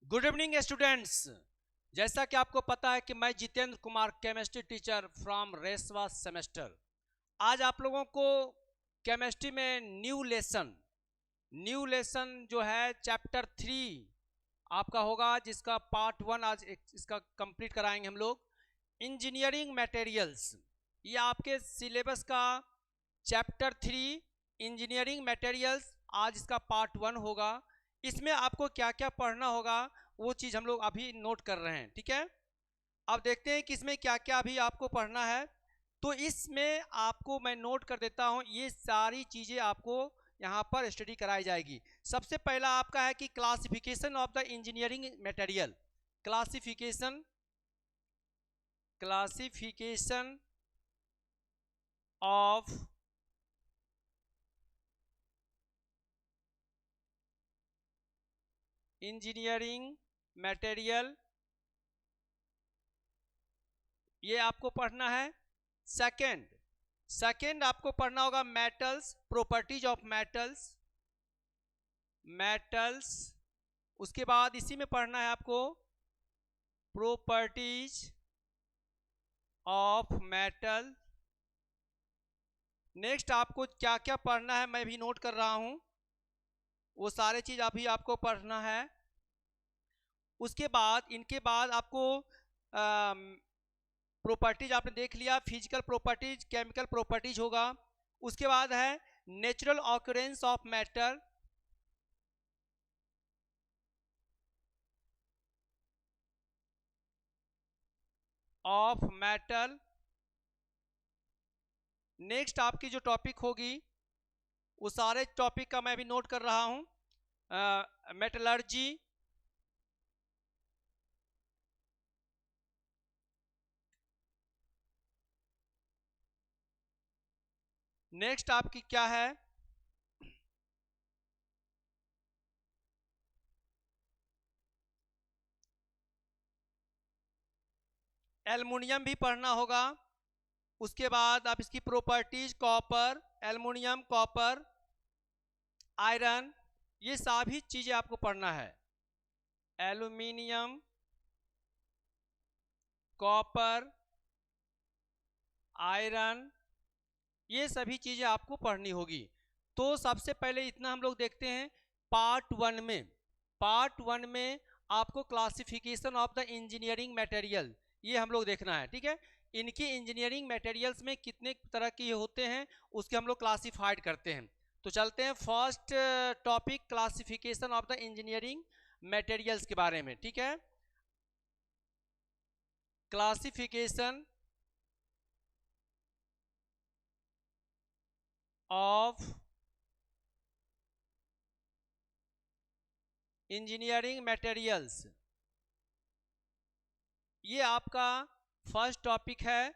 Good evening students. जैसा कि आपको पता है कि मैं Jitendra Kumar chemistry teacher from रेसवा सेमेस्टर। आज आप लोगों को केमिस्ट्री में न्यू लेसन जो है चैप्टर 3 आपका होगा, जिसका पार्ट 1 आज इसका कंप्लीट कराएंगे हम लोग। इंजीनियरिंग मटेरियल्स, ये आपके सिलेबस का चैप्टर 3 इंजीनियरिंग मटेरियल्स आज इसका पार्ट 1 होगा। इसमें आपको क्या क्या पढ़ना होगा वो चीज़ हम लोग अभी नोट कर रहे हैं, ठीक है। अब देखते हैं कि इसमें क्या क्या अभी आपको पढ़ना है। तो इसमें आपको मैं नोट कर देता हूं, ये सारी चीज़ें आपको यहाँ पर स्टडी कराई जाएगी। सबसे पहला आपका है कि classification of the engineering material. Classification of engineering material, ये आपको पढ़ना है। सेकंड आपको पढ़ना होगा मेटल्स, प्रॉपर्टीज ऑफ मेटल्स। उसके बाद इसी में पढ़ना है आपको प्रॉपर्टीज ऑफ मेटल। नेक्स्ट आपको क्या क्या पढ़ना है मैं भी नोट कर रहा हूं, वो सारे चीज अभी आपको पढ़ना है। उसके बाद इनके बाद आपको प्रॉपर्टीज आपने देख लिया, फिजिकल प्रॉपर्टीज, केमिकल प्रॉपर्टीज होगा। उसके बाद है natural occurrence of matter, next आपकी जो टॉपिक होगी वो सारे टॉपिक का मैं भी नोट कर रहा हूं। मेटलर्जी, नेक्स्ट आपकी क्या है एल्युमिनियम भी पढ़ना होगा। उसके बाद आप इसकी properties copper, aluminium, copper, iron, ये सभी चीजें आपको पढ़ना है। एल्युमिनियम, कॉपर, आयरन, ये सभी चीजें आपको पढ़नी होगी। तो सबसे पहले इतना हम लोग देखते हैं पार्ट वन में आपको classification of the engineering material, ये हम लोग देखना है, ठीक है। इनकी इंजीनियरिंग मटेरियल्स में कितने तरह के होते हैं उसके हम लोग क्लासिफाइड करते हैं। तो चलते हैं first topic classification of the engineering materials के बारे में, ठीक है। क्लासिफिकेशन ऑफ इंजीनियरिंग मटेरियल्स, ये आपका फर्स्ट टॉपिक है।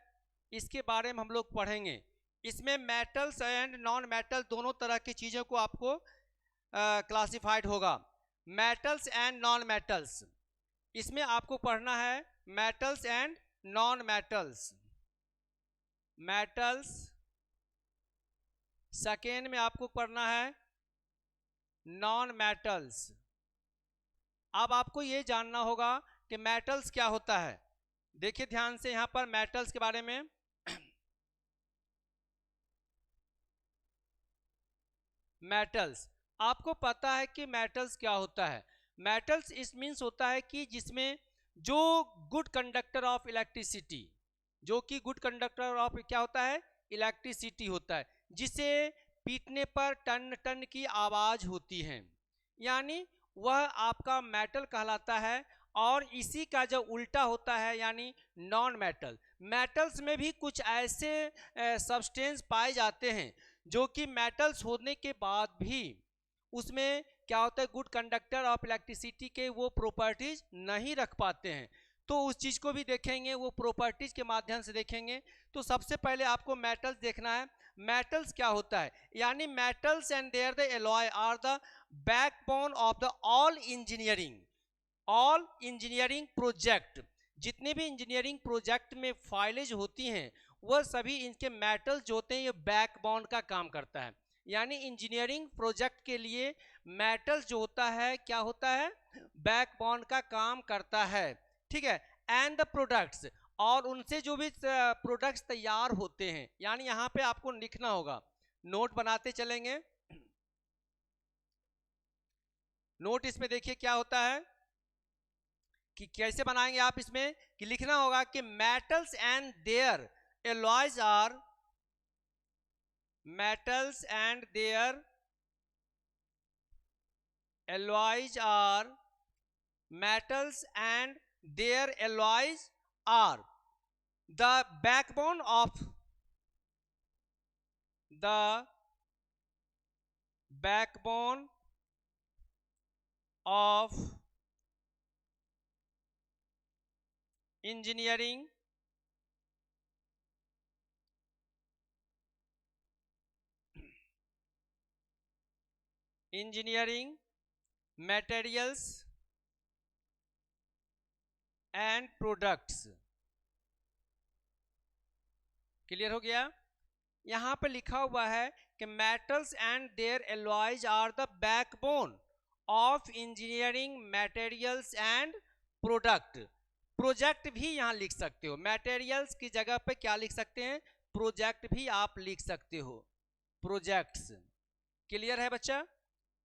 इसके बारे में हम लोग पढ़ेंगे। इसमें मेटल्स एंड नॉन मेटल दोनों तरह की चीज़ों को आपको क्लासिफाइड होगा। मेटल्स एंड नॉन मेटल्स, इसमें आपको पढ़ना है metals and non metals. Second में आपको पढ़ना है नॉन मेटल्स। अब आपको ये जानना होगा कि मेटल्स क्या होता है। देखिए ध्यान से यहां पर मेटल्स के बारे में मेटल्स, आपको पता है कि मेटल्स क्या होता है। मेटल्स इस मीन्स होता है कि जिसमें जो गुड कंडक्टर ऑफ इलेक्ट्रिसिटी, जो कि गुड कंडक्टर ऑफ क्या होता है, इलेक्ट्रिसिटी होता है, जिसे पीटने पर टन टन की आवाज होती है, यानी वह आपका मेटल कहलाता है। और इसी का जो उल्टा होता है यानी नॉन मेटल। मेटल्स में भी कुछ ऐसे सब्सटेंस पाए जाते हैं जो कि मेटल्स होने के बाद भी उसमें क्या होता है, गुड कंडक्टर ऑफ इलेक्ट्रिसिटी के वो प्रॉपर्टीज नहीं रख पाते हैं। तो उस चीज को भी देखेंगे, वो प्रॉपर्टीज के माध्यम से देखेंगे। तो सबसे पहले आपको मेटल्स देखना है। मेटल्स क्या होता है, यानी metals and their the alloy are the backbone of the all engineering project. जितने भी इंजीनियरिंग प्रोजेक्ट में फाइलें होती हैं वह सभी इनके मेटल्स जो होते हैं ये बैकबोन का काम करता है। यानी इंजीनियरिंग प्रोजेक्ट के लिए मेटल्स जो होता है क्या होता है, बैकबोन का काम करता है, ठीक है। एंड द प्रोडक्ट्स, और उनसे जो भी प्रोडक्ट्स तैयार होते हैं, यानी यहाँ पे आपको लिखना होगा, नोट बनाते चलेंगे। नोट इसमें देखिए क्या होता है कि कैसे बनाएंगे आप इसमें, कि लिखना होगा कि metals and their alloys are, metals and their alloys are, metals and their alloys are the backbone of engineering materials and products। Clear हो गया। यहां पर लिखा हुआ है कि metals and their alloys are the backbone of engineering materials and product. Project भी यहां लिख सकते हो, मटेरियल्स की जगह पे क्या लिख सकते हैं, प्रोजेक्ट भी आप लिख सकते हो, प्रोजेक्ट्स। क्लियर है बच्चा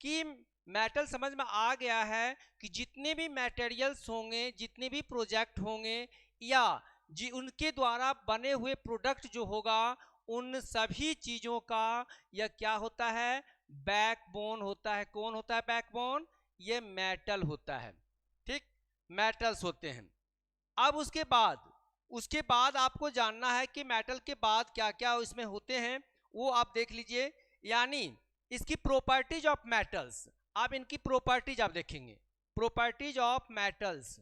कि मेटल समझ में आ गया है कि जितने भी मटेरियल्स होंगे, जितने भी प्रोजेक्ट होंगे, या जी उनके द्वारा बने हुए प्रोडक्ट जो होगा, उन सभी चीजों का यह क्या होता है, बैकबोन होता है। कौन होता है बैकबोन, ये मेटल होता है, ठीक, मेटल्स होते हैं। अब उसके बाद आपको जानना है कि मेटल के बाद क्या क्या इसमें होते हैं, वो आप देख लीजिए। यानी इसकी प्रॉपर्टीज ऑफ मेटल्स, आप इनकी प्रॉपर्टीज आप देखेंगे, properties of metals,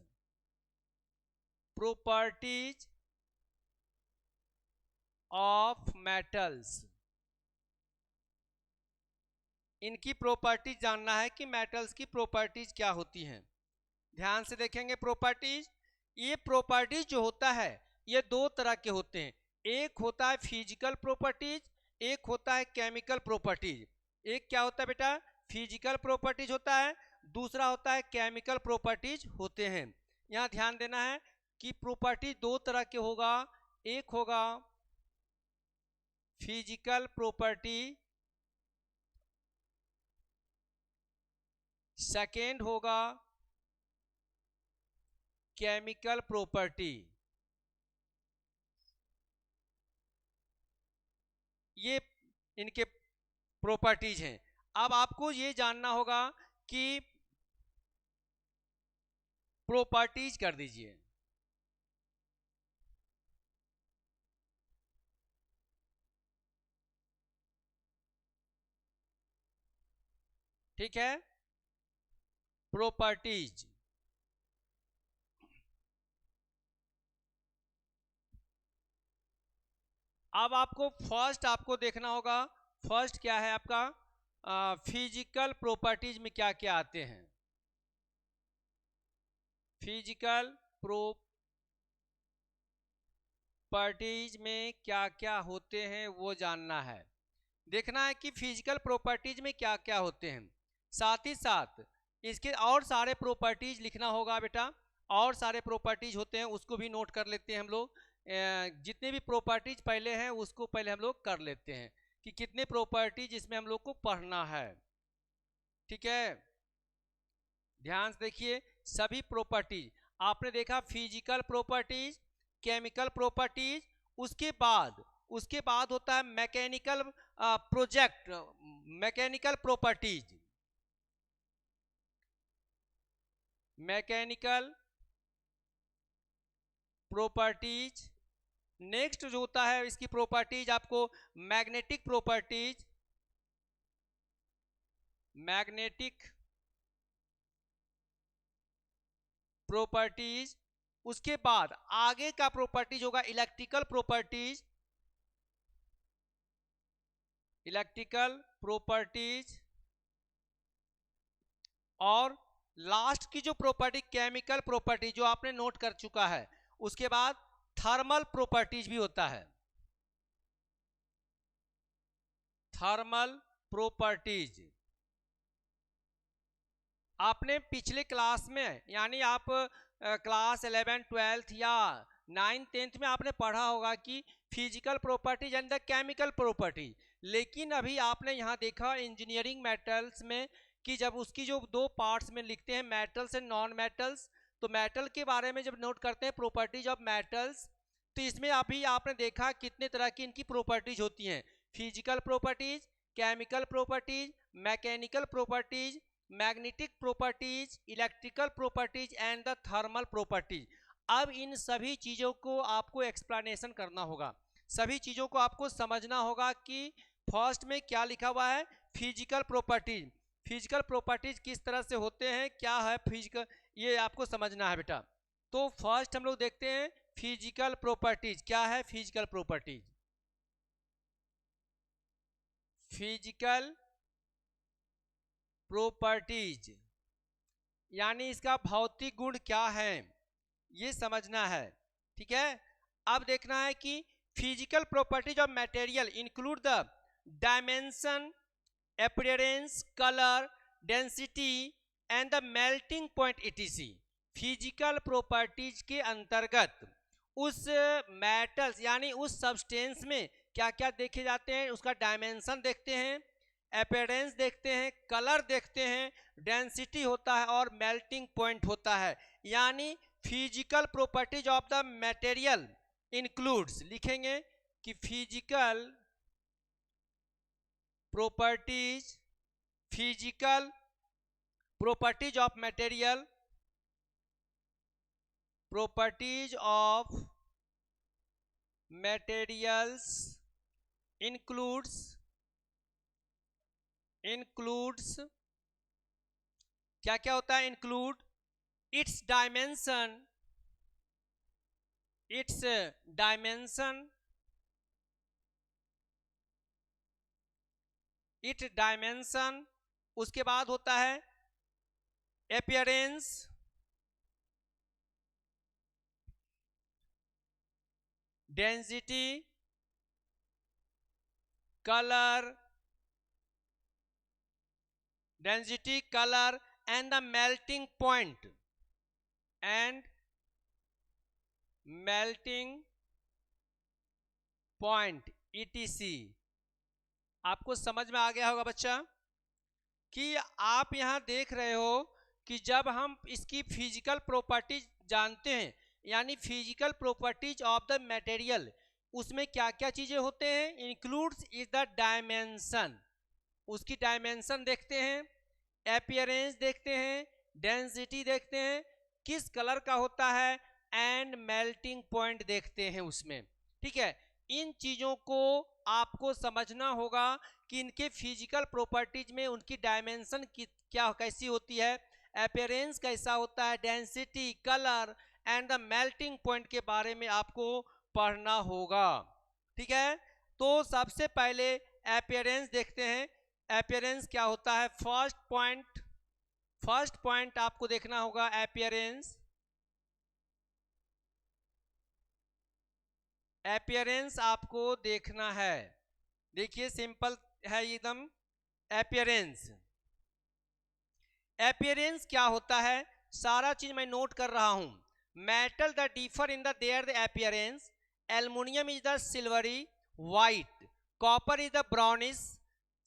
properties of metals, इनकी प्रॉपर्टीज जानना है कि मेटल्स की प्रॉपर्टीज क्या होती हैं। ध्यान से देखेंगे प्रॉपर्टीज। ये प्रॉपर्टीज जो होता है ये दो तरह के होते हैं, एक होता है फिजिकल प्रॉपर्टीज, एक होता है केमिकल प्रॉपर्टीज। एक क्या होता है बेटा, फिजिकल प्रॉपर्टीज होता है, दूसरा होता है केमिकल प्रॉपर्टीज होते हैं। यहाँ ध्यान देना है कि प्रॉपर्टी दो तरह के होगा, एक होगा फिजिकल प्रॉपर्टी, सेकेंड होगा केमिकल प्रॉपर्टी। ये इनके प्रॉपर्टीज हैं। अब आपको ये जानना होगा कि प्रॉपर्टीज कर दीजिए, ठीक है, प्रॉपर्टीज। अब आपको फर्स्ट आपको देखना होगा, फर्स्ट क्या है आपका, फिजिकल प्रॉपर्टीज में क्या क्या आते हैं, फिजिकल प्रॉपर्टीज में क्या क्या होते हैं वो जानना है। देखना है कि फिजिकल प्रॉपर्टीज में क्या क्या होते हैं, साथ ही साथ इसके और सारे प्रॉपर्टीज लिखना होगा बेटा, और सारे प्रॉपर्टीज होते हैं उसको भी नोट कर लेते हैं हम लोग। जितने भी प्रॉपर्टीज पहले हैं उसको पहले हम लोग कर लेते हैं कि कितने प्रॉपर्टीज इसमें हम लोग को पढ़ना है, ठीक है। ध्यान से देखिए, सभी प्रॉपर्टीज आपने देखा, फिजिकल प्रॉपर्टीज, केमिकल प्रॉपर्टीज, उसके बाद होता है mechanical project, mechanical properties, mechanical properties. Next जो होता है इसकी प्रॉपर्टीज आपको मैग्नेटिक प्रॉपर्टीज, मैग्नेटिक प्रॉपर्टीज। उसके बाद आगे का प्रॉपर्टीज होगा इलेक्ट्रिकल प्रॉपर्टीज, इलेक्ट्रिकल प्रॉपर्टीज। और लास्ट की जो प्रॉपर्टी केमिकल प्रॉपर्टी जो आपने नोट कर चुका है, उसके बाद थर्मल प्रॉपर्टीज भी होता है, थर्मल प्रॉपर्टीज। आपने पिछले क्लास में यानी आप क्लास 11 12 या 9 10th में आपने पढ़ा होगा कि physical properties and the chemical properties, लेकिन अभी आपने यहाँ देखा इंजीनियरिंग मेटल्स में कि जब उसकी जो दो पार्ट्स में लिखते हैं मेटल्स एंड नॉन मेटल्स, तो मेटल के बारे में जब नोट करते हैं प्रॉपर्टीज ऑफ मेटल्स, तो इसमें अभी आपने देखा कितने तरह की इनकी प्रॉपर्टीज होती हैं, physical properties, chemical properties, mechanical properties, magnetic properties, electrical properties and the thermal properties. अब इन सभी चीज़ों को आपको एक्सप्लेनेशन करना होगा, सभी चीज़ों को आपको समझना होगा कि फर्स्ट में क्या लिखा हुआ है, फिजिकल प्रॉपर्टीज। फिजिकल प्रॉपर्टीज किस तरह से होते हैं, क्या है फिजिकल, ये आपको समझना है बेटा। तो फर्स्ट हम लोग देखते हैं फिजिकल प्रॉपर्टीज। क्या है फिजिकल प्रॉपर्टीज? फिजिकल प्रॉपर्टीज यानी इसका भौतिक गुण क्या है, ये समझना है, ठीक है। अब देखना है कि physical properties of material include the dimension, appearance, colour, density and the melting point etc। Physical properties के अंतर्गत उस मेटल्स यानी उस सब्सटेंस में क्या क्या देखे जाते हैं, उसका डायमेंशन देखते हैं, अपीयरेंस देखते हैं, कलर देखते हैं, डेंसिटी होता है और मेल्टिंग पॉइंट होता है। यानी physical properties of the material includes, लिखेंगे कि physical properties, physical properties of material, properties of materials includes क्या क्या होता है, include it's dimension, it's dimension, उसके बाद होता है appearance, density, colour and the melting point etc। आपको समझ में आ गया होगा बच्चा कि आप यहां देख रहे हो कि जब हम इसकी फिजिकल प्रॉपर्टीज जानते हैं यानी physical properties of the material, उसमें क्या क्या चीजें होते हैं, इंक्लूड्स इज द डायमेंशन, उसकी डायमेंशन देखते हैं, अपीयरेंस देखते हैं, डेंसिटी देखते हैं, किस कलर का होता है, एंड मेल्टिंग पॉइंट देखते हैं उसमें, ठीक है। इन चीजों को आपको समझना होगा कि इनके फिजिकल प्रॉपर्टीज में उनकी डायमेंशन क्या कैसी होती है, अपीयरेंस कैसा होता है, density, colour and the melting point के बारे में आपको पढ़ना होगा, ठीक है। तो सबसे पहले अपीयरेंस देखते हैं, अपीयरेंस क्या होता है। फर्स्ट पॉइंट आपको देखना होगा अपीयरेंस। अपीयरेंस आपको देखना है, देखिए सिंपल है एकदम। अपीयरेंस क्या होता है, सारा चीज मैं नोट कर रहा हूं। Metal the differ in the their the appearance, aluminium is the silvery white, copper is the brownish,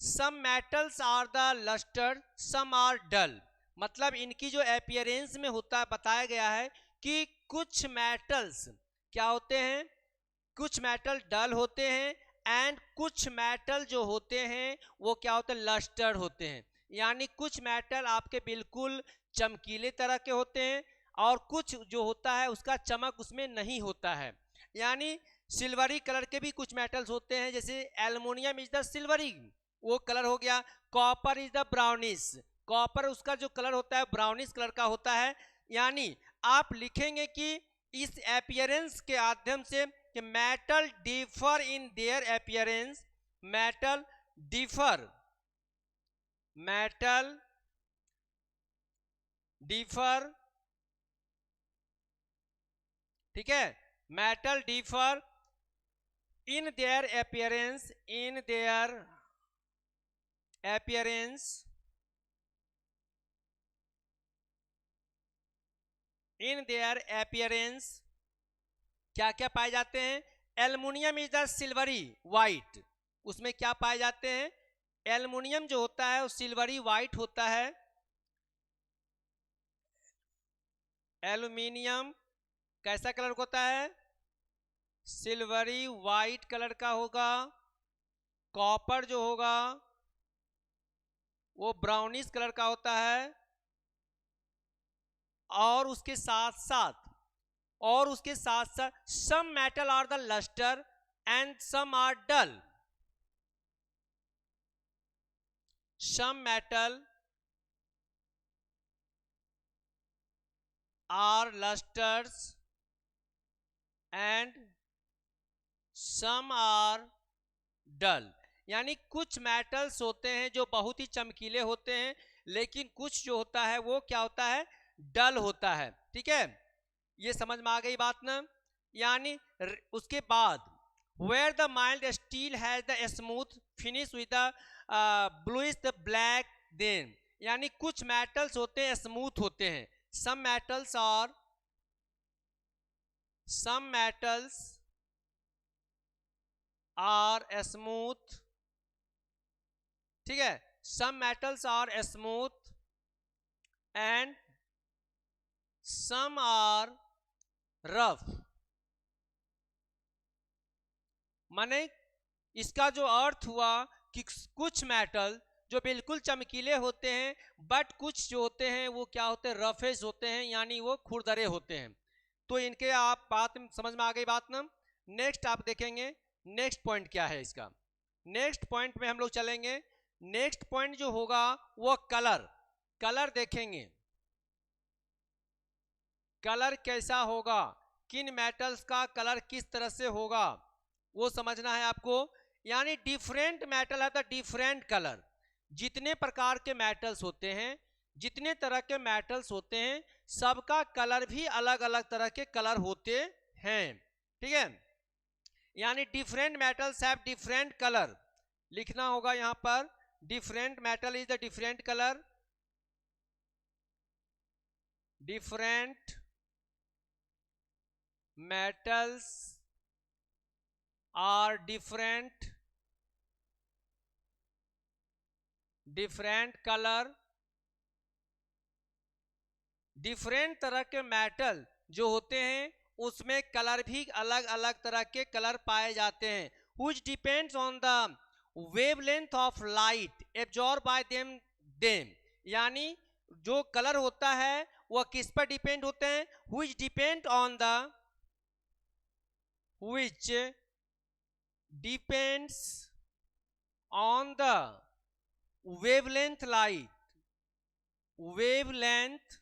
some metals are the lustre, some are dull. मतलब इनकी जो अपीयरेंस में होता है बताया गया है कि कुछ मेटल्स क्या होते हैं, कुछ मेटल डल होते हैं एंड कुछ मेटल जो होते हैं वो क्या होते हैं, लस्टर होते हैं। यानी कुछ मेटल आपके बिल्कुल चमकीले तरह के होते हैं और कुछ जो होता है उसका चमक उसमें नहीं होता है। यानी सिल्वरी कलर के भी कुछ मेटल्स होते हैं, जैसे एल्युमिनियम इज द सिल्वरी, वो कलर हो गया। Copper is the brownish, copper उसका जो कलर होता है ब्राउनिश कलर का होता है। यानी आप लिखेंगे कि इस अपीयरेंस के माध्यम से कि metal differ in their appearance, metal differ ठीक है, metal differ in their appearance appearance in their appearance क्या क्या पाए जाते हैं? Aluminium is the silvery white, उसमें क्या पाए जाते हैं? एल्युमिनियम जो होता है वो सिल्वरी वाइट होता है। एल्युमिनियम कैसा कलर होता है? सिल्वरी वाइट कलर का होगा। कॉपर जो होगा वो ब्राउनिश कलर का होता है। और उसके साथ साथ some metal are the lustre and some are dull. Some metal are lustres and some are dull, यानी कुछ मेटल्स होते हैं जो बहुत ही चमकीले होते हैं, लेकिन कुछ जो होता है वो क्या होता है? डल होता है। ठीक है, ये समझ में आ गई बात ना? यानी उसके बाद where the mild steel has the smooth finish with the bluish the black then, यानी कुछ मेटल्स होते हैं स्मूथ होते हैं। some metals are smooth, ठीक है, some metals are smooth and some are rough। माने इसका जो अर्थ हुआ कि कुछ मेटल जो बिल्कुल चमकीले होते हैं, बट कुछ जो होते हैं वो क्या होते हैं? रफेज होते हैं, यानी वो खुरदरे होते हैं। तो इनके आप बात समझ में आ गई बात ना? नेक्स्ट आप देखेंगे नेक्स्ट पॉइंट क्या है इसका। नेक्स्ट पॉइंट में हम लोग चलेंगे। नेक्स्ट पॉइंट जो होगा वो कलर देखेंगे। कलर कैसा होगा, किन मेटल्स का कलर किस तरह से होगा वो समझना है आपको। यानी डिफरेंट मेटल है तो डिफरेंट कलर। जितने प्रकार के मेटल्स होते हैं, जितने तरह के मेटल्स होते हैं, सबका कलर भी अलग अलग तरह के कलर होते हैं। ठीक है, यानी different metals have different colour, लिखना होगा यहां पर। Different metal is the different colour. Different metals are different color। Different तरह के मेटल जो होते हैं उसमें कलर भी अलग अलग तरह के कलर पाए जाते हैं। which depends on the wavelength of light absorbed by them, यानी जो कलर होता है वह किस पर डिपेंड होते हैं? which depends on the wavelength light, wavelength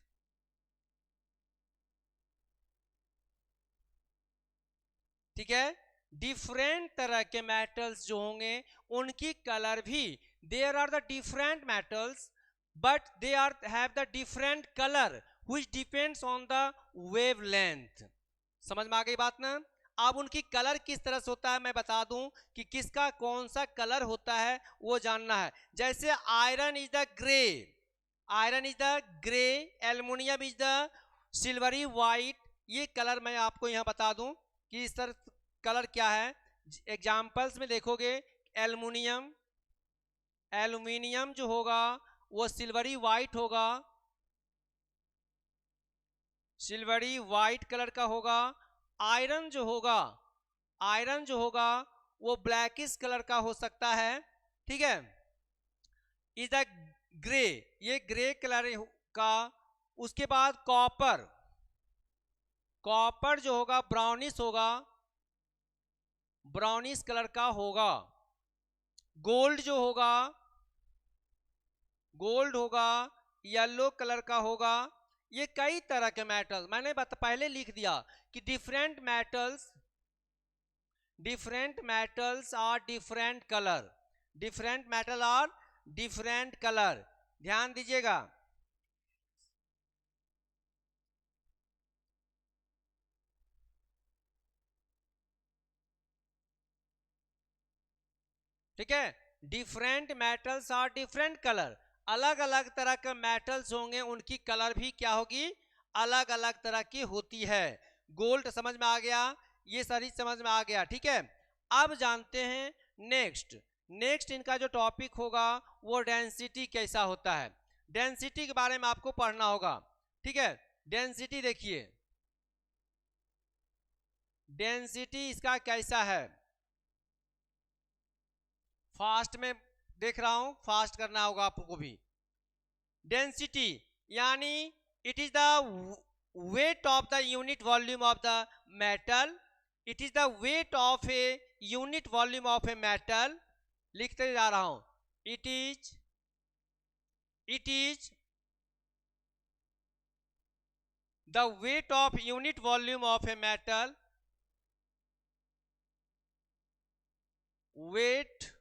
ठीक है। डिफरेंट तरह के मेटल्स जो होंगे उनकी कलर भी, there are the different metals but they are have the different colour which depends on the wavelength. समझ में आ गई बात ना? अब उनकी कलर किस तरह से होता है मैं बता दूं कि किसका कौन सा कलर होता है वो जानना है। जैसे iron is the grey, aluminium is the silvery white. ये कलर मैं आपको यहां बता दूं कि इस तरह कलर क्या है। एग्जाम्पल्स में देखोगे, एल्युमिनियम जो होगा वो सिल्वरी वाइट होगा, सिल्वरी वाइट कलर का होगा। आयरन जो होगा वो ब्लैकिश कलर का हो सकता है। ठीक है, इज द ग्रे, ये ग्रे कलर का। उसके बाद कॉपर जो होगा ब्राउनिश कलर का होगा। गोल्ड होगा येलो कलर का होगा। ये कई तरह के मेटल्स मैंने पहले लिख दिया कि different metals are different colour. ध्यान दीजिएगा। ठीक है, different metals are different colour, अलग अलग तरह के मेटल्स होंगे, उनकी कलर भी क्या होगी, अलग अलग तरह की होती है। गोल्ड समझ में आ गया, ये सारी समझ में आ गया, ठीक है। अब जानते हैं नेक्स्ट इनका जो टॉपिक होगा वो डेंसिटी कैसा होता है। डेंसिटी के बारे में आपको पढ़ना होगा, ठीक है। डेंसिटी देखिए, डेंसिटी इसका कैसा है, फास्ट में देख रहा हूं, फास्ट करना होगा आपको भी। डेंसिटी यानी it is the weight of the unit volume of the metal, it is the weight of a unit volume of a metal, लिखते जा रहा हूं, it is the weight of unit volume of a metal, weight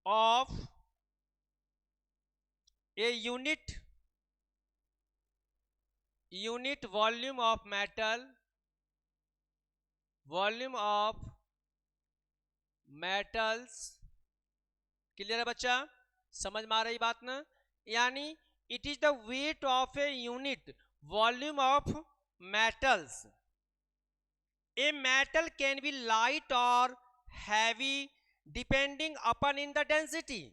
of a unit volume of metal, volume of metals, clear है बच्चा, समझ में आ रही बात ना। यानी it is the weight of a unit volume of metals, a metal can be light और heavy depending upon in the density,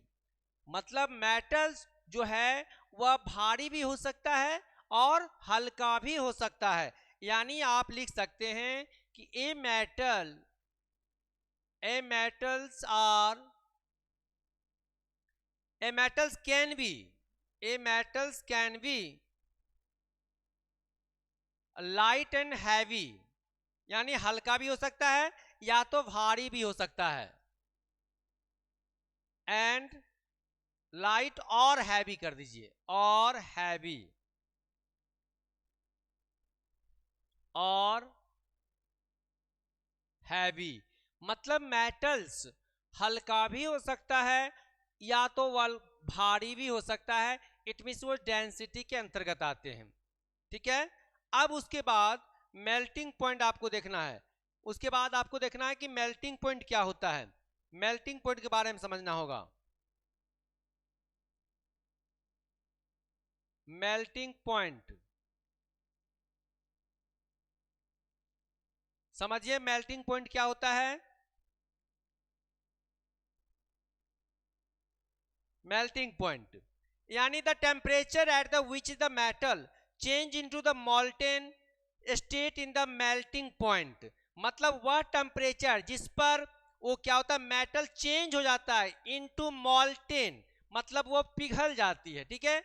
मतलब मेटल्स जो है वह भारी भी हो सकता है और हल्का भी हो सकता है। यानी आप लिख सकते हैं कि ए metals can be light and heavy, यानी हल्का भी हो सकता है या तो भारी भी हो सकता है, एंड लाइट और हैवी कर दीजिए, और हैवी मतलब मेटल्स हल्का भी हो सकता है या तो वह भारी भी हो सकता है, इट मीन्स वो डेंसिटी के अंतर्गत आते हैं, ठीक है। अब उसके बाद मेल्टिंग पॉइंट आपको देखना है, उसके बाद आपको देखना है कि मेल्टिंग पॉइंट क्या होता है, मेल्टिंग पॉइंट के बारे में समझना होगा। मेल्टिंग पॉइंट समझिए, मेल्टिंग पॉइंट क्या होता है। मेल्टिंग पॉइंट यानी the temperature at the which the metal change into the molten state in the melting point, मतलब वह टेम्परेचर जिस पर वो क्या होता है, मेटल चेंज हो जाता है इनटू मोल्टेन, मतलब वो पिघल जाती है, ठीक है।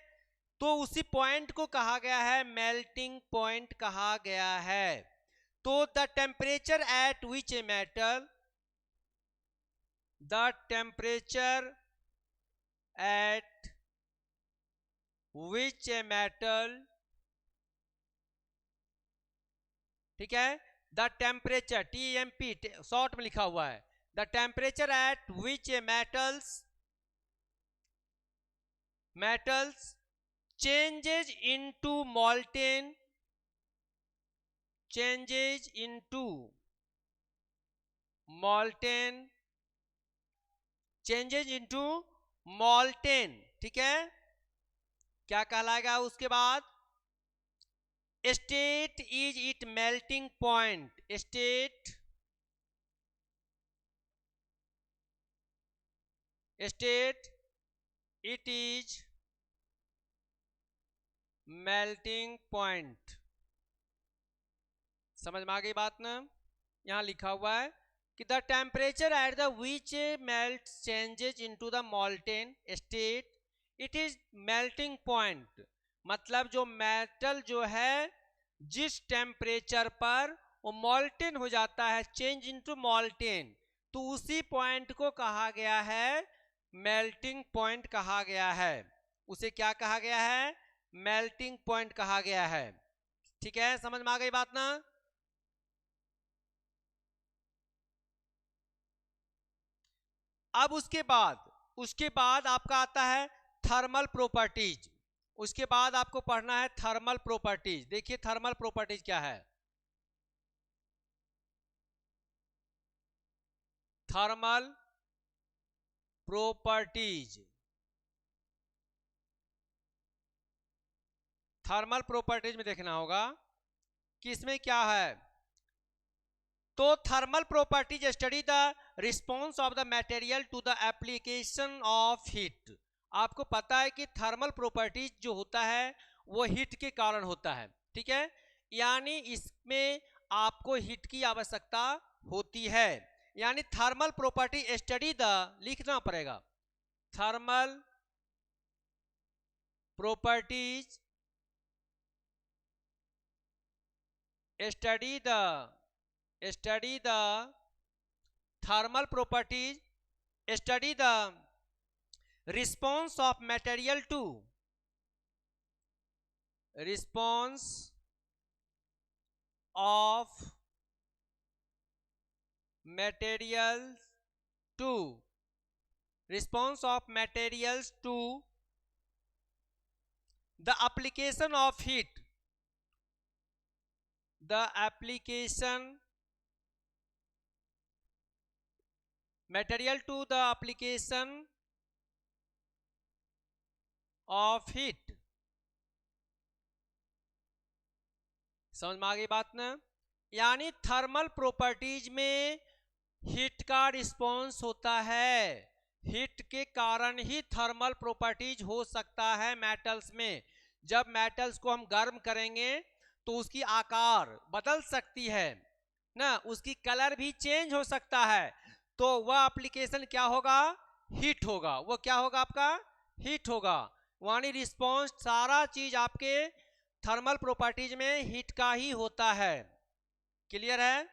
तो उसी पॉइंट को कहा गया है मेल्टिंग पॉइंट कहा गया है। तो the temperature at which a metal, the temperature at which a metal, ठीक है, द टेम्परेचर TMP शॉर्ट में लिखा हुआ है, the temperature at which A metals changes into molten, ठीक है। क्या कहलाएगा उसके बाद, state is it melting point, state it is melting point. समझ में आ गई बात ना। यहां लिखा हुआ है कि the temperature at the which melt changes into the molten state it is melting point, मतलब जो मेटल जो है जिस टेम्परेचर पर वो मोल्टेन हो जाता है, चेंज इनटू मोल्टेन, तो उसी पॉइंट को कहा गया है मेल्टिंग पॉइंट कहा गया है। उसे क्या कहा गया है, मेल्टिंग पॉइंट कहा गया है, ठीक है। समझ में आ गई बात ना। अब उसके बाद आपका आता है थर्मल प्रॉपर्टीज, उसके बाद आपको पढ़ना है थर्मल प्रॉपर्टीज। देखिए थर्मल प्रॉपर्टीज क्या है, थर्मल प्रॉपर्टीज, थर्मल प्रॉपर्टीज में देखना होगा कि इसमें क्या है। तो thermal properties study the response of the material to the application of heat. आपको पता है कि थर्मल प्रॉपर्टीज जो होता है वो हीट के कारण होता है, ठीक है, यानी इसमें आपको हीट की आवश्यकता होती है। यानी थर्मल प्रॉपर्टी स्टडी द, लिखना पड़ेगा, thermal properties study the thermal properties, study the response of material to response of materials to response of materials to the application of heat, the application material to the application of heat। समझ में आ गई बात ना। यानी thermal properties में heat का response होता है, हीट के कारण ही थर्मल प्रॉपर्टीज हो सकता है मेटल्स में। जब मेटल्स को हम गर्म करेंगे तो उसकी आकार बदल सकती है ना, उसकी कलर भी चेंज हो सकता है, तो वह एप्लीकेशन क्या होगा, हीट होगा। वो क्या होगा, आपका हीट होगा। यानी रिस्पॉन्स सारा चीज आपके थर्मल प्रॉपर्टीज में हीट का ही होता है। क्लियर है।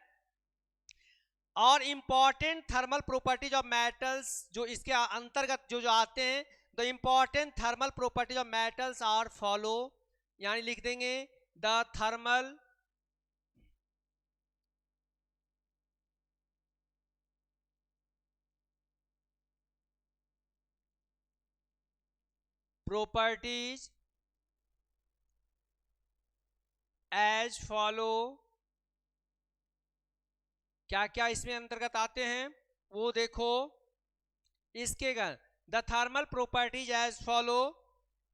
और important thermal properties of metals जो इसके अंतर्गत जो आते हैं, the important thermal properties of metals are follow, यानी लिख देंगे the thermal properties as follow. क्या क्या इसमें अंतर्गत आते हैं वो देखो। इसके the thermal properties as follow,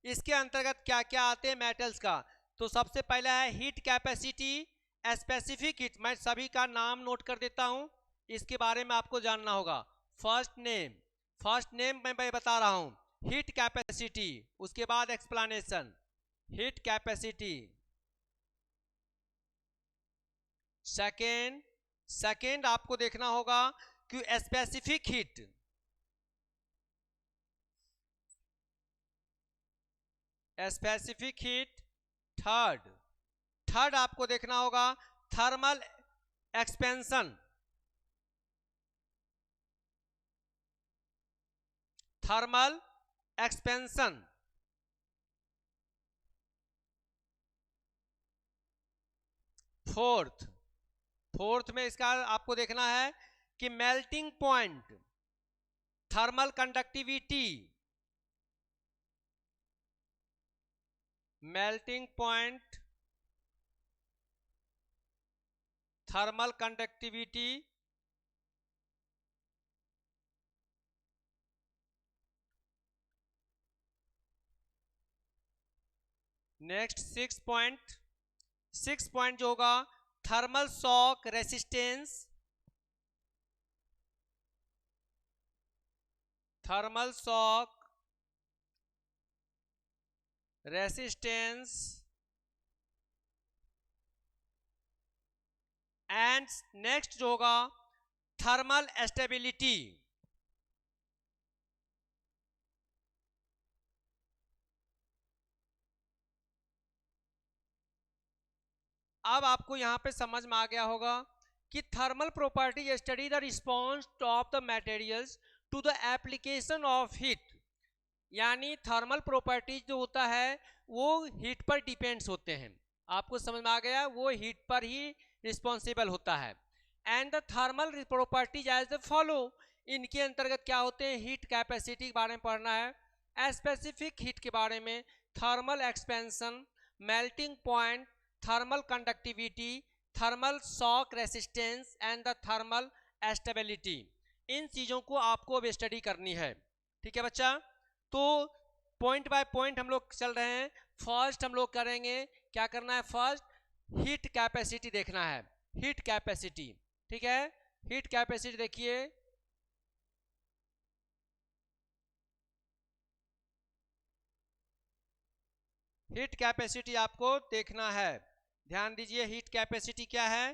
इसके अंतर्गत क्या क्या आते हैं मेटल्स का। तो सबसे पहला है हीट कैपेसिटी, स्पेसिफिक हीट। मैं सभी का नाम नोट कर देता हूं, इसके बारे में आपको जानना होगा। फर्स्ट नेम मैं बता रहा हूं, हीट कैपेसिटी। उसके बाद एक्सप्लेनेशन, हीट कैपेसिटी। सेकेंड आपको देखना होगा कि specific heat. Specific heat. Third आपको देखना होगा thermal expansion. Thermal expansion. Fourth में इसका आपको देखना है कि melting point, thermal conductivity, melting point, thermal conductivity. Next 6 point जो होगा thermal shock resistance, thermal shock resistance and next जो होगा थर्मल स्टेबिलिटी। अब आपको यहां पे समझ में आ गया होगा कि thermal property study the response of the materials to the application of heat. यानी थर्मल प्रॉपर्टीज जो होता है वो हीट पर डिपेंड्स होते हैं। आपको समझ में आ गया, वो हीट पर ही रिस्पॉन्सिबल होता है। And the thermal properties as the follow, इनके अंतर्गत क्या होते हैं, हीट कैपेसिटी के बारे में पढ़ना है, स्पेसिफिक हीट के बारे में, thermal expansion, melting point, thermal conductivity, thermal shock resistance and the thermal stability. इन चीज़ों को आपको अब स्टडी करनी है। ठीक है बच्चा। तो पॉइंट बाय पॉइंट हम लोग चल रहे हैं। फर्स्ट हम लोग करेंगे, क्या करना है, फर्स्ट हीट कैपेसिटी देखना है, हीट कैपेसिटी। ठीक है, हीट कैपेसिटी देखिए, हीट कैपेसिटी आपको देखना है, ध्यान दीजिए हीट कैपेसिटी क्या है।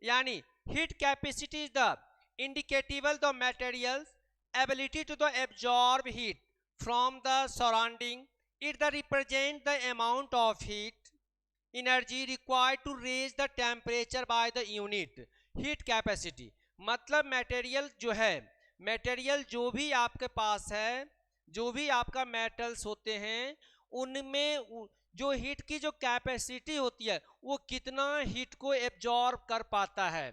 यानी heat capacity is the indicatable the material's ability to the absorb heat from the surrounding, it the represent the amount of heat energy required to raise the temperature by the unit heat capacity. मतलब material जो है, material जो भी आपके पास है, जो भी आपका मेटल्स होते हैं, उनमें जो हीट की जो कैपेसिटी होती है वो कितना हीट को एब्जॉर्ब कर पाता है,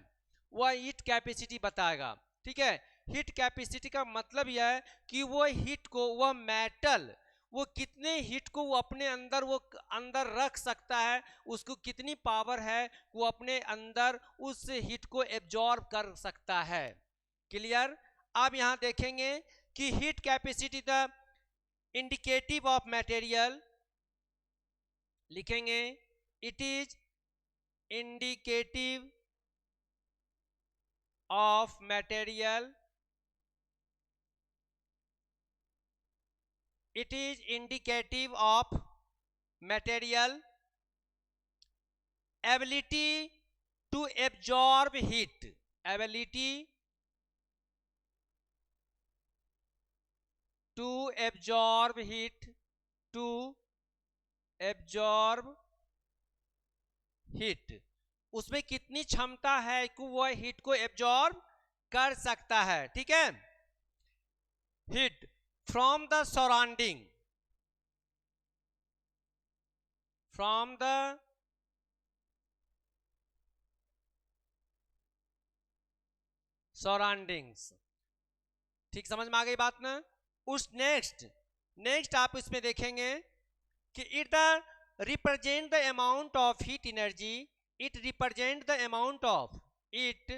वह हीट कैपेसिटी बताएगा। ठीक है, हीट कैपेसिटी का मतलब यह है कि वो हीट को, वह मेटल वो कितने हीट को वो अपने अंदर, वो अंदर रख सकता है, उसको कितनी पावर है वो अपने अंदर उस हीट को एब्जॉर्ब कर सकता है। क्लियर। अब यहां देखेंगे कि heat capacity the indicative of material, लिखेंगे it is indicative of material, it is indicative of material ability to absorb heat, ability to absorb heat, to absorb heat, उसमें कितनी क्षमता है कि वह हीट को एब्जॉर्ब कर सकता है। ठीक है, heat from the surrounding, from the surroundings. ठीक, समझ में आ गई बात ना। उस नेक्स्ट आप इसमें देखेंगे कि it the represent the amount of heat energy, it represent the amount of, it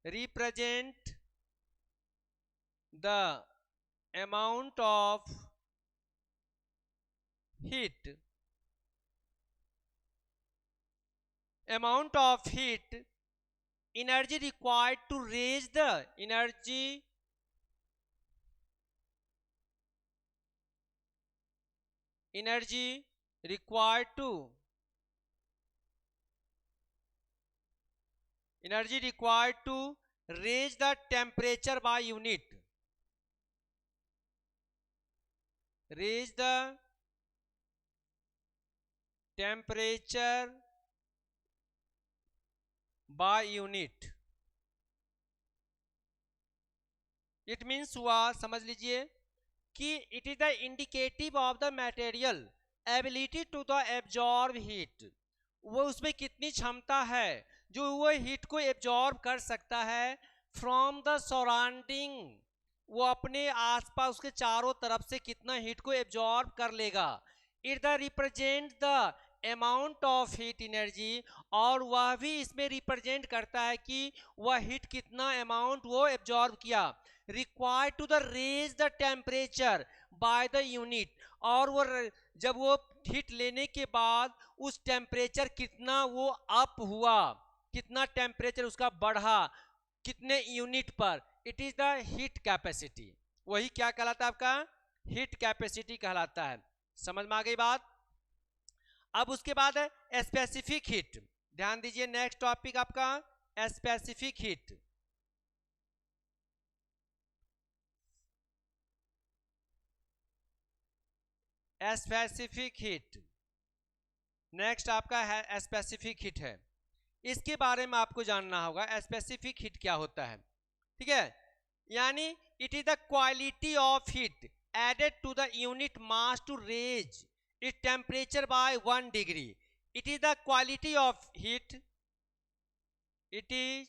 represent the amount of heat, amount of heat energy required to raise the energy, energy required to, energy required to raise the temperature by unit, raise the temperature by unit। It means हुआ, समझ लीजिए कि it is the indicative of the material ability to the absorb heat, वो उसमें कितनी क्षमता है जो वो हीट को एब्जॉर्ब कर सकता है फ्रॉम द सराउंडिंग, वो अपने आसपास उसके चारों तरफ से कितना हीट को एब्जॉर्ब कर लेगा। It the represent the amount of heat energy, और वह भी इसमें रिप्रेजेंट करता है कि वह हीट कितना अमाउंट वो एब्जॉर्ब किया, required to the raise the temperature by the unit, और वो जब वो हीट लेने के बाद उस टेम्परेचर कितना वो अप हुआ, कितना टेम्परेचर उसका बढ़ा, कितने यूनिट पर, it is the heat capacity. वही क्या कहलाता है, आपका हीट कैपेसिटी कहलाता है। समझ में आ गई बात। अब उसके बाद है स्पेसिफिक हीट, ध्यान दीजिए नेक्स्ट टॉपिक आपका specific heat. Specific heat next आपका है, स्पेसिफिक हीट है, इसके बारे में आपको जानना होगा स्पेसिफिक हीट क्या होता है। ठीक है, यानी it is the quality of heat added to the unit mass to raise it temperature by 1 degree. It is the quality of heat, it is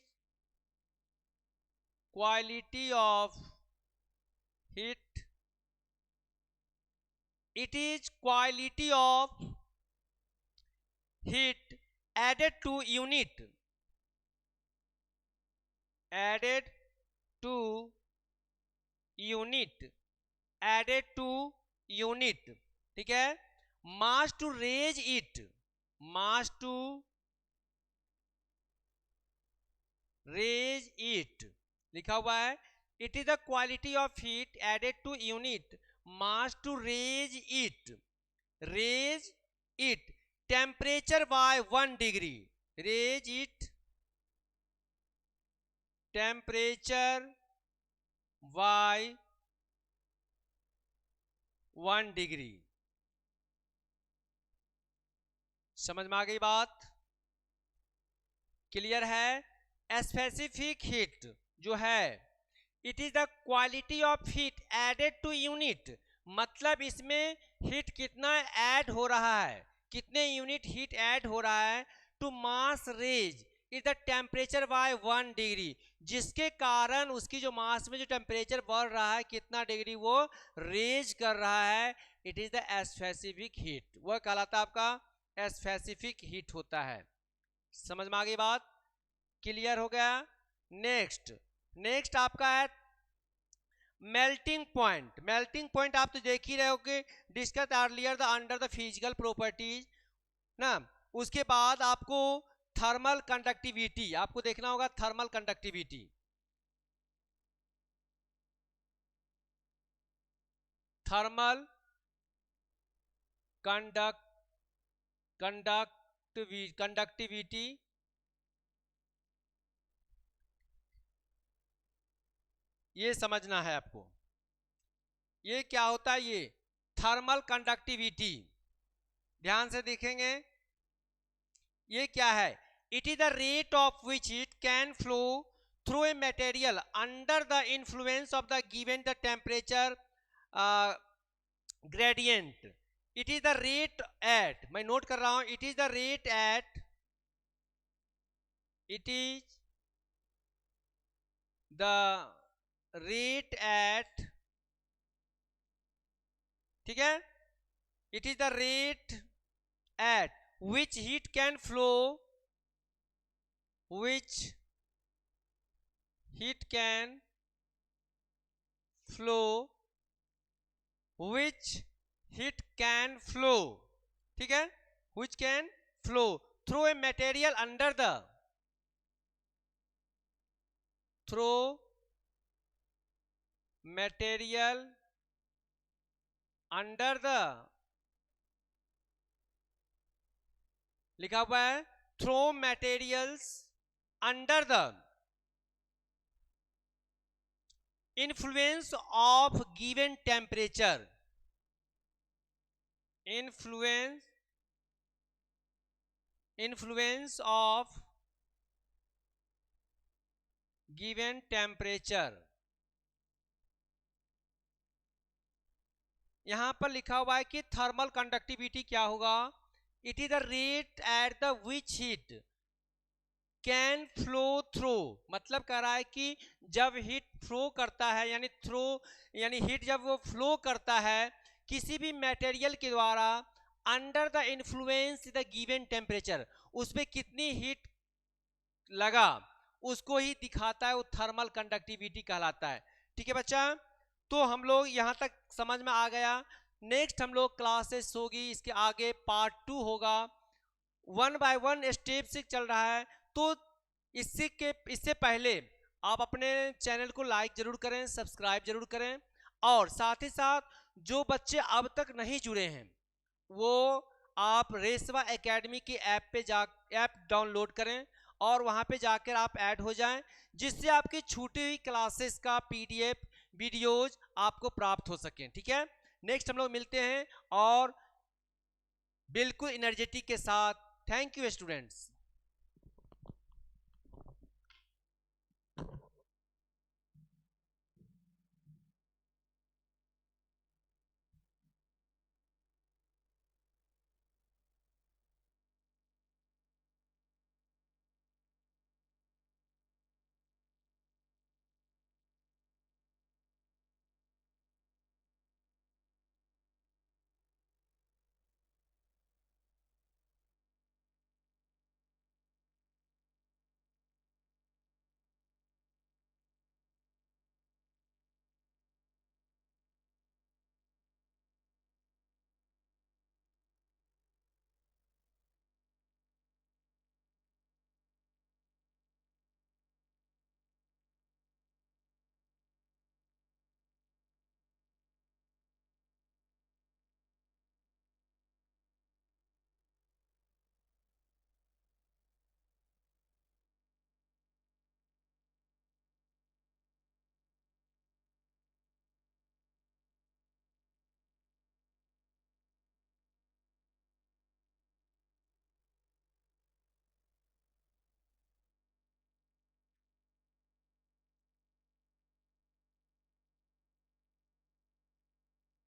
quality of heat, it is quality of heat added to unit, added to unit added to unit, ठीक है। Mass to raise it, mass to raise it लिखा हुआ है। It is the quality of heat added to unit mass to raise it, raise it temperature by 1 degree, raise it temperature by 1 degree. समझ में आ गई बात? Clear है? Specific heat जो है, it is the quality of heat added to unit, मतलब इसमें heat कितना ऐड हो रहा है, कितने यूनिट हीट ऐड हो रहा है to mass raise is the temperature by 1 degree, जिसके कारण उसकी जो मास में जो टेम्परेचर बढ़ रहा है कितना डिग्री वो रेज कर रहा है, it is the specific heat, वह कहलाता है आपका स्पेसिफिक हीट होता है। समझ में आ गई बात? क्लियर हो गया? नेक्स्ट आपका है मेल्टिंग पॉइंट। मेल्टिंग पॉइंट आप तो देख ही रहे हो कि discuss earlier the under the physical properties ना। उसके बाद आपको थर्मल कंडक्टिविटी आपको देखना होगा, थर्मल कंडक्टिविटी, थर्मल कंडक्टिविटी ये समझना है आपको। ये क्या होता है? ये थर्मल कंडक्टिविटी ध्यान से देखेंगे, ये क्या है? It is the rate of which it can flow through a material under the influence of the given the temperature gradient. It is the rate at, मैं नोट कर रहा हूं, it is the rate at, it is the rate at, ठीक है, it is the rate at which heat can flow, which heat can flow, which heat can flow, ठीक है, which can flow through a material under the, through material under the, लिखा हुआ है through materials under the influence of given temperature, influence of given temperature. यहां पर लिखा हुआ है कि थर्मल कंडक्टिविटी क्या होगा? It is the rate at the which heat can flow through, मतलब कह रहा है कि जब हीट फ्लो करता है, यानी थ्रो यानी हीट जब वो फ्लो करता है किसी भी मटेरियल के द्वारा under the influence the given temperature, उसमें कितनी हीट लगा उसको ही दिखाता है, वो थर्मल कंडक्टिविटी कहलाता है। ठीक है बच्चा, तो हम लोग यहां तक समझ में आ गया। नेक्स्ट हम लोग क्लासेस होगी, इसके आगे पार्ट 2 होगा, 1 बाय 1 स्टेप से चल रहा है। तो इससे पहले आप अपने चैनल को लाइक जरूर करें, सब्सक्राइब जरूर करें, और साथ ही साथ जो बच्चे अब तक नहीं जुड़े हैं वो आप रेसवा एकेडमी की ऐप डाउनलोड करें और वहां पे जाकर आप ऐड हो जाएं, जिससे आपकी छूटी हुई क्लासेस का PDF वीडियोज आपको प्राप्त हो सकें। ठीक है, नेक्स्ट हम लोग मिलते हैं और बिल्कुल एनर्जेटिक के साथ। Thank you students.